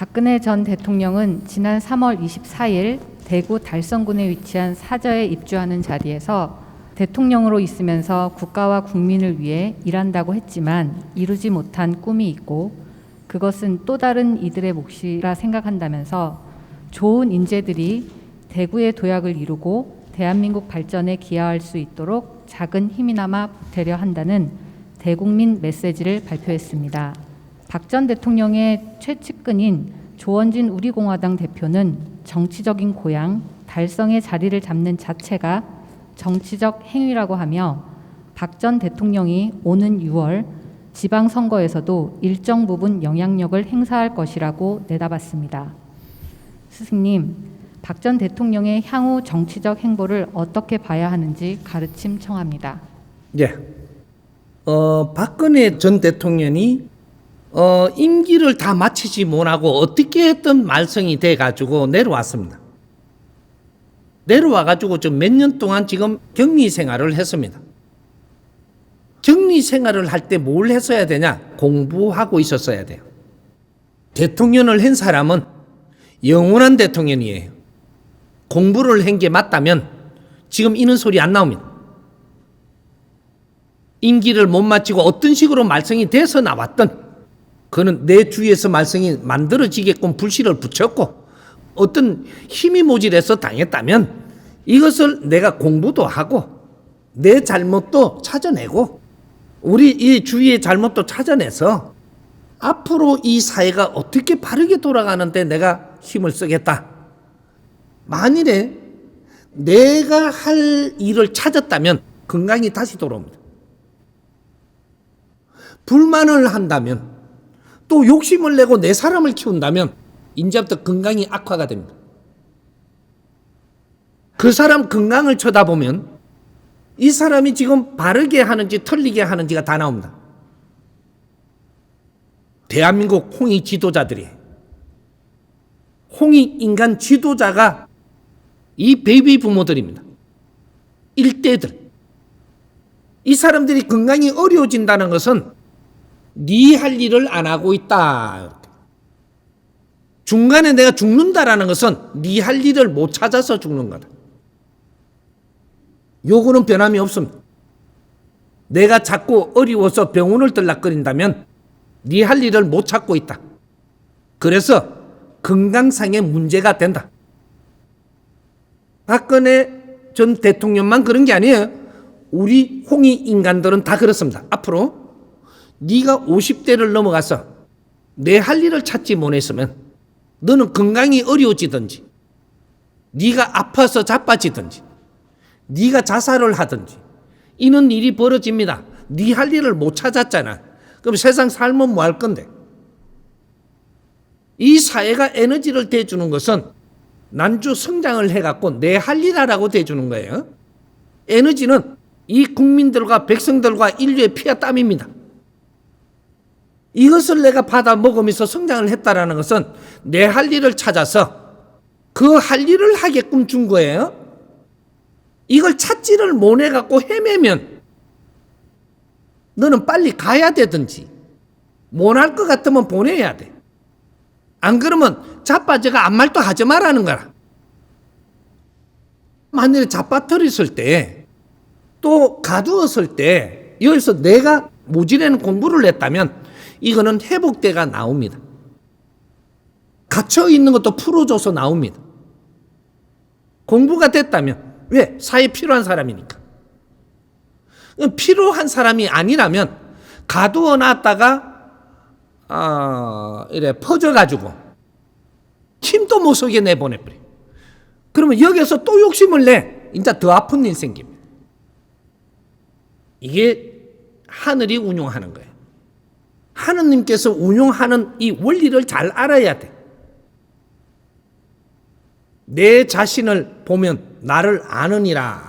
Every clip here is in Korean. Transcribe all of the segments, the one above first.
박근혜 전 대통령은 지난 3월 24일 대구 달성군에 위치한 사저에 입주하는 자리에서 대통령으로 있으면서 국가와 국민을 위해 일한다고 했지만 이루지 못한 꿈이 있고 그것은 또 다른 이들의 몫이라 생각한다면서 좋은 인재들이 대구의 도약을 이루고 대한민국 발전에 기여할 수 있도록 작은 힘이나마 보태려 한다는 대국민 메시지를 발표했습니다. 박 전 대통령의 최측근인 조원진 우리공화당 대표는 정치적인 고향, 달성의 자리를 잡는 자체가 정치적 행위라고 하며 박 전 대통령이 오는 6월 지방선거에서도 일정 부분 영향력을 행사할 것이라고 내다봤습니다. 스승님, 박 전 대통령의 향후 정치적 행보를 어떻게 봐야 하는지 가르침 청합니다. 예. 박근혜 전 대통령이 임기를 다 마치지 못하고 어떻게 했던 말썽이 돼가지고 내려왔습니다. 내려와가지고 좀 몇 년 동안 지금 격리 생활을 했습니다. 격리 생활을 할 때 뭘 했어야 되냐? 공부하고 있었어야 돼요. 대통령을 한 사람은 영원한 대통령이에요. 공부를 한 게 맞다면 지금 이런 소리 안 나옵니다. 임기를 못 마치고 어떤 식으로 말썽이 돼서 나왔던 그는 내 주위에서 말썽이 만들어지게끔 불씨를 붙였고 어떤 힘이 모질해서 당했다면 이것을 내가 공부도 하고 내 잘못도 찾아내고 우리 이 주위의 잘못도 찾아내서 앞으로 이 사회가 어떻게 바르게 돌아가는데 내가 힘을 쓰겠다. 만일에 내가 할 일을 찾았다면 건강이 다시 돌아옵니다. 불만을 한다면 또 욕심을 내고 내 사람을 키운다면 이제부터 건강이 악화가 됩니다. 그 사람 건강을 쳐다보면 이 사람이 지금 바르게 하는지 틀리게 하는지가 다 나옵니다. 대한민국 홍익 지도자들이 홍익 인간 지도자가 이 베이비 부모들입니다. 일대들. 이 사람들이 건강이 어려워진다는 것은 네 할 일을 안 하고 있다. 중간에 내가 죽는다라는 것은 네 할 일을 못 찾아서 죽는 거다. 요거는 변함이 없습니다. 내가 자꾸 어려워서 병원을 들락거린다면 네 할 일을 못 찾고 있다. 그래서 건강상의 문제가 된다. 박근혜 전 대통령만 그런 게 아니에요. 우리 홍익 인간들은 다 그렇습니다. 앞으로 네가 50대를 넘어가서 내 할 일을 찾지 못했으면 너는 건강이 어려워지든지 네가 아파서 자빠지든지 네가 자살을 하든지 이런 일이 벌어집니다. 네 할 일을 못 찾았잖아. 그럼 세상 살면 뭐 할 건데? 이 사회가 에너지를 대주는 것은 난주 성장을 해갖고 내 할 일 하라고 대주는 거예요. 에너지는 이 국민들과 백성들과 인류의 피와 땀입니다. 이것을 내가 받아 먹으면서 성장을 했다라는 것은 내 할 일을 찾아서 그 할 일을 하게끔 준 거예요. 이걸 찾지를 못해갖고 헤매면 너는 빨리 가야 되든지 못할 것 같으면 보내야 돼. 안 그러면 자빠져가 아무 말도 하지 말라는 거라. 만일에 자빠뜨렸을 때 또 가두었을 때 여기서 내가 모질에는 공부를 했다면 이거는 회복대가 나옵니다. 갇혀있는 것도 풀어줘서 나옵니다. 공부가 됐다면 왜? 사회에 필요한 사람이니까. 필요한 사람이 아니라면 가두어 놨다가 이래 퍼져가지고 힘도 못 쓰게 내보내버려. 그러면 여기서 또 욕심을 내. 이제 더 아픈 일 생깁니다. 이게 하늘이 운용하는 거예요. 하느님께서 운용하는 이 원리를 잘 알아야 돼. 내 자신을 보면 나를 아느니라.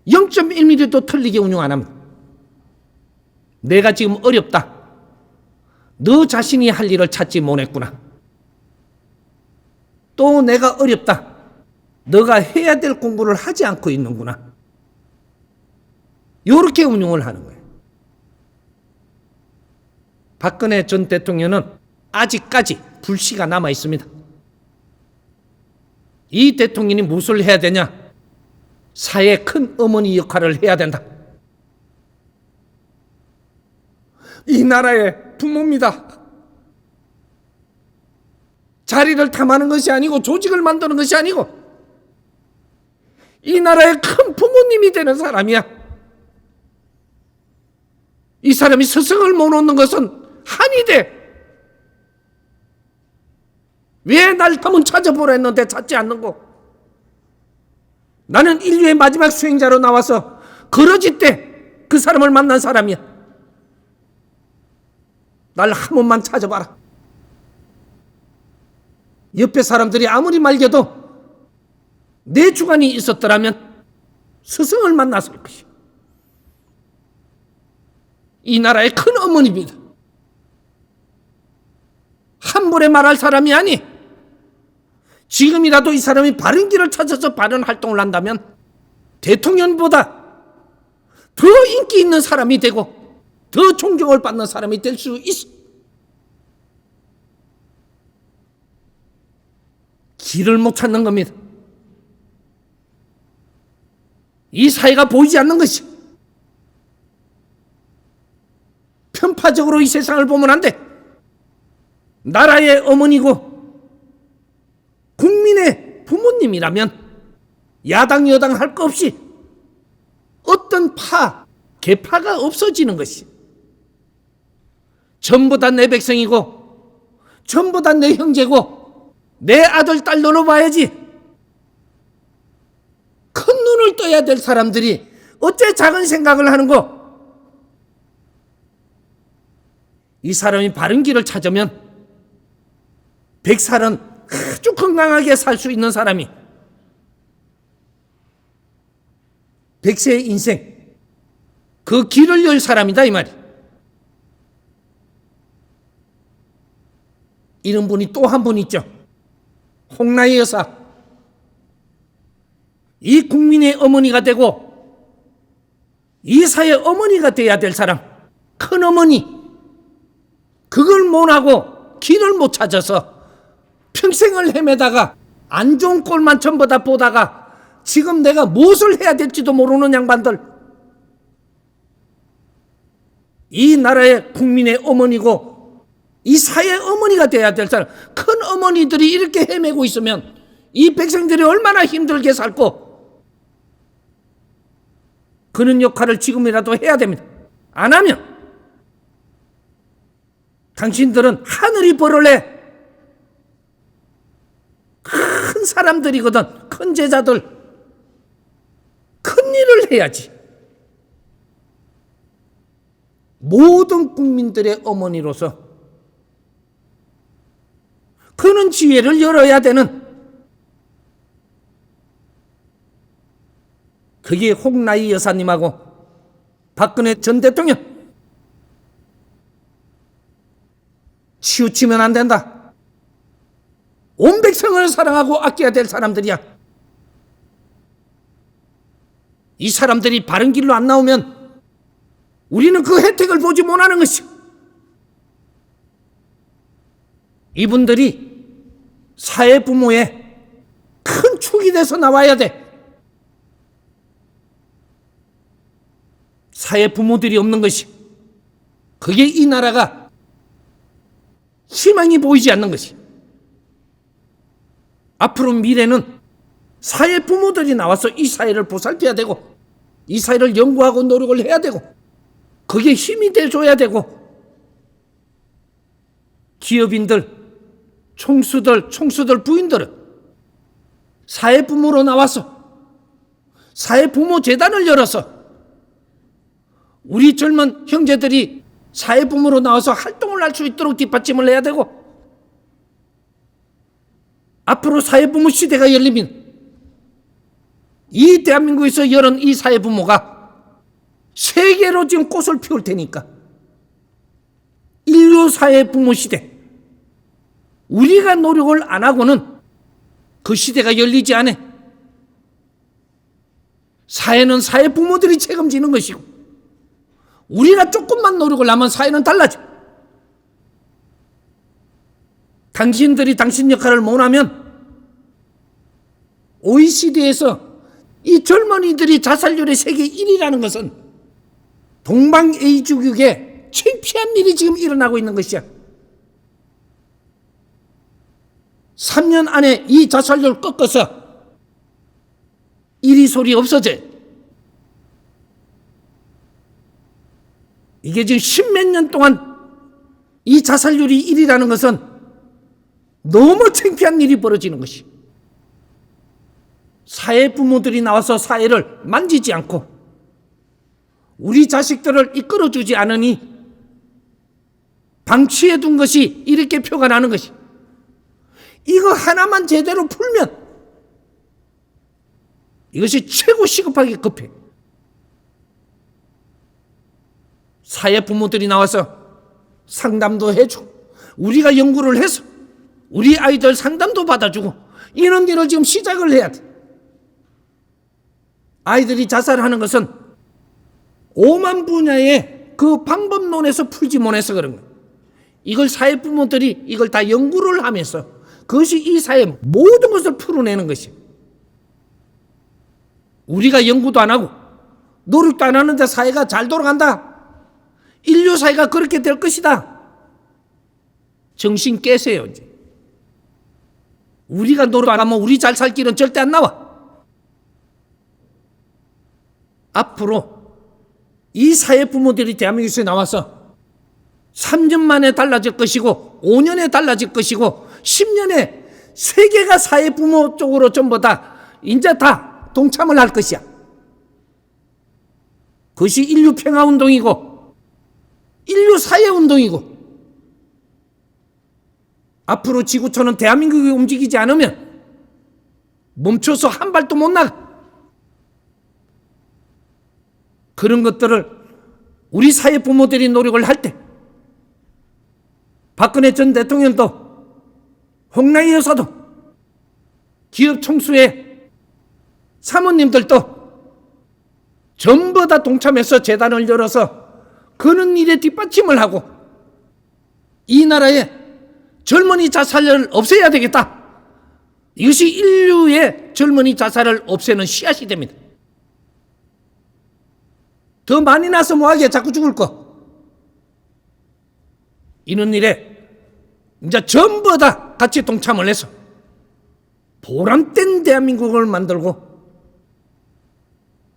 0.1mm도 틀리게 운용 안 합니다. 내가 지금 어렵다. 너 자신이 할 일을 찾지 못했구나. 또 내가 어렵다. 너가 해야 될 공부를 하지 않고 있는구나. 이렇게 운용을 하는 거예요. 박근혜 전 대통령은 아직까지 불씨가 남아 있습니다. 이 대통령이 무엇을 해야 되냐? 사회의 큰 어머니 역할을 해야 된다. 이 나라의 부모입니다. 자리를 탐하는 것이 아니고 조직을 만드는 것이 아니고 이 나라의 큰 부모님이 되는 사람이야. 이 사람이 스승을 못 얻는 것은 한이 돼. 왜 날 한번 찾아보라 했는데 찾지 않는 거? 나는 인류의 마지막 수행자로 나와서 그러지 때 그 사람을 만난 사람이야. 날 한 번만 찾아봐라. 옆에 사람들이 아무리 말겨도 내 주관이 있었더라면 스승을 만났을 것이야. 이 나라의 큰 어머니입니다. 한 번에 말할 사람이 아니, 지금이라도 이 사람이 바른 길을 찾아서 바른 활동을 한다면 대통령보다 더 인기 있는 사람이 되고 더 존경을 받는 사람이 될 수 있어. 길을 못 찾는 겁니다. 이 사회가 보이지 않는 것이. 편파적으로 이 세상을 보면 안 돼. 나라의 어머니고 국민의 부모님이라면 야당 여당 할 거 없이 어떤 계파가 없어지는 것이. 전부 다 내 백성이고 전부 다 내 형제고 내 아들 딸 너로 봐야지. 큰 눈을 떠야 될 사람들이 어째 작은 생각을 하는 거? 이 사람이 바른 길을 찾으면 100살은 아주 건강하게 살 수 있는 사람이 100세의 인생 그 길을 열 사람이다 이 말이야. 이런 분이 또 한 분 있죠. 홍라희 여사. 이 국민의 어머니가 되고 이 사회의 어머니가 돼야 될 사람, 큰 어머니. 그걸 못하고 길을 못 찾아서 평생을 헤매다가 안 좋은 꼴만 전부 다 보다가 지금 내가 무엇을 해야 될지도 모르는 양반들. 이 나라의 국민의 어머니고 이 사회의 어머니가 돼야 될 사람, 큰 어머니들이 이렇게 헤매고 있으면 이 백성들이 얼마나 힘들게 살고. 그런 역할을 지금이라도 해야 됩니다. 안 하면 당신들은 하늘이 벌을 내. 큰 사람들이거든. 큰 제자들. 큰 일을 해야지. 모든 국민들의 어머니로서 그는 지혜를 열어야 되는, 그게 홍라희 여사님하고 박근혜 전 대통령. 치우치면 안 된다. 온 백성을 사랑하고 아껴야 될 사람들이야. 이 사람들이 바른 길로 안 나오면 우리는 그 혜택을 보지 못하는 것이. 이분들이 사회 부모의 큰 축이 돼서 나와야 돼. 사회 부모들이 없는 것이, 그게 이 나라가 희망이 보이지 않는 것이. 앞으로 미래는 사회 부모들이 나와서 이 사회를 보살펴야 되고 이 사회를 연구하고 노력을 해야 되고 그게 힘이 돼줘야 되고, 기업인들, 총수들 부인들은 사회 부모로 나와서 사회 부모 재단을 열어서 우리 젊은 형제들이 사회 부모로 나와서 활동을 할 수 있도록 뒷받침을 해야 되고, 앞으로 사회 부모 시대가 열리면 이 대한민국에서 열은 이 사회 부모가 세계로 지금 꽃을 피울 테니까 인류 사회 부모 시대, 우리가 노력을 안 하고는 그 시대가 열리지 않아. 사회는 사회 부모들이 책임지는 것이고 우리가 조금만 노력을 하면 사회는 달라져. 당신들이 당신 역할을 못하면 OECD에서 이 젊은이들이 자살률의 세계 1위라는 것은 동방에이주국에 창피한 일이 지금 일어나고 있는 것이야. 3년 안에 이 자살률 꺾어서 1위 소리 없어져. 이게 지금 10몇 년 동안 이 자살률이 1위라는 것은 너무 창피한 일이 벌어지는 것이. 사회 부모들이 나와서 사회를 만지지 않고 우리 자식들을 이끌어주지 않으니 방치해둔 것이 이렇게 표가 나는 것이. 이거 하나만 제대로 풀면 이것이 최고 시급하게 급해. 사회 부모들이 나와서 상담도 해주고 우리가 연구를 해서 우리 아이들 상담도 받아주고 이런 일을 지금 시작을 해야 돼. 아이들이 자살하는 것은 오만 분야의 그 방법론에서 풀지 못해서 그런 거예요. 이걸 사회 부모들이 이걸 다 연구를 하면서 그것이 이 사회의 모든 것을 풀어내는 것이에요. 우리가 연구도 안 하고 노력도 안 하는데 사회가 잘 돌아간다. 인류 사회가 그렇게 될 것이다. 정신 깨세요. 이제. 우리가 노력 안 하면 우리 잘 살 길은 절대 안 나와. 앞으로 이 사회 부모들이 대한민국에서 나와서 3년 만에 달라질 것이고 5년에 달라질 것이고 10년에 세계가 사회 부모 쪽으로 전부 다 이제 다 동참을 할 것이야. 그것이 인류 평화 운동이고 인류 사회 운동이고 앞으로 지구촌은 대한민국이 움직이지 않으면 멈춰서 한 발도 못 나가. 그런 것들을 우리 사회 부모들이 노력을 할 때 박근혜 전 대통령도 홍라희 여사도 기업 총수의 사모님들도 전부 다 동참해서 재단을 열어서 그런 일에 뒷받침을 하고 이 나라의 젊은이 자살을 없애야 되겠다. 이것이 인류의 젊은이 자살을 없애는 씨앗이 됩니다. 더 많이 나서 뭐하게 자꾸 죽을 거. 이런 일에 이제 전부 다 같이 동참을 해서 보람된 대한민국을 만들고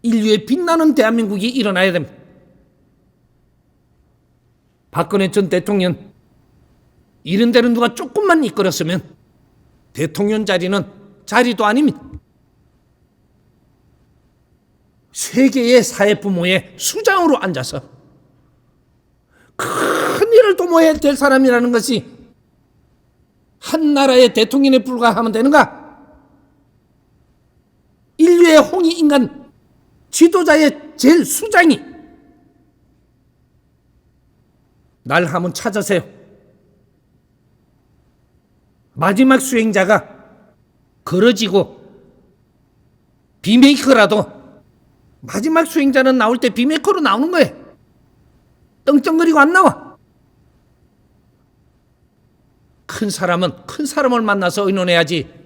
인류의 빛나는 대한민국이 일어나야 됩니다. 박근혜 전 대통령 이런 데는 누가 조금만 이끌었으면 대통령 자리는 자리도 아닙니다. 세계의 사회 부모의 수장으로 앉아서 큰 일을 도모해야 될 사람이라는 것이 한 나라의 대통령에 불과하면 되는가? 인류의 홍익인간 지도자의 제일 수장이 날 한번 찾으세요. 마지막 수행자가 걸어지고 비메이커라도 마지막 수행자는 나올 때 비메이커로 나오는 거예요. 떵떵거리고 안 나와. 큰 사람은 큰 사람을 만나서 의논해야지.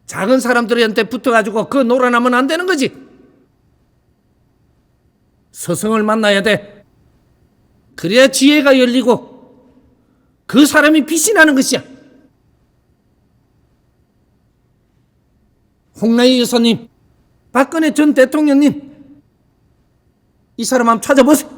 작은 사람들한테 붙어가지고 그 놀아나면 안 되는 거지. 스승을 만나야 돼. 그래야 지혜가 열리고 그 사람이 빛이 나는 것이야. 홍라희 여사님, 박근혜 전 대통령님, 이 사람 한번 찾아보세요.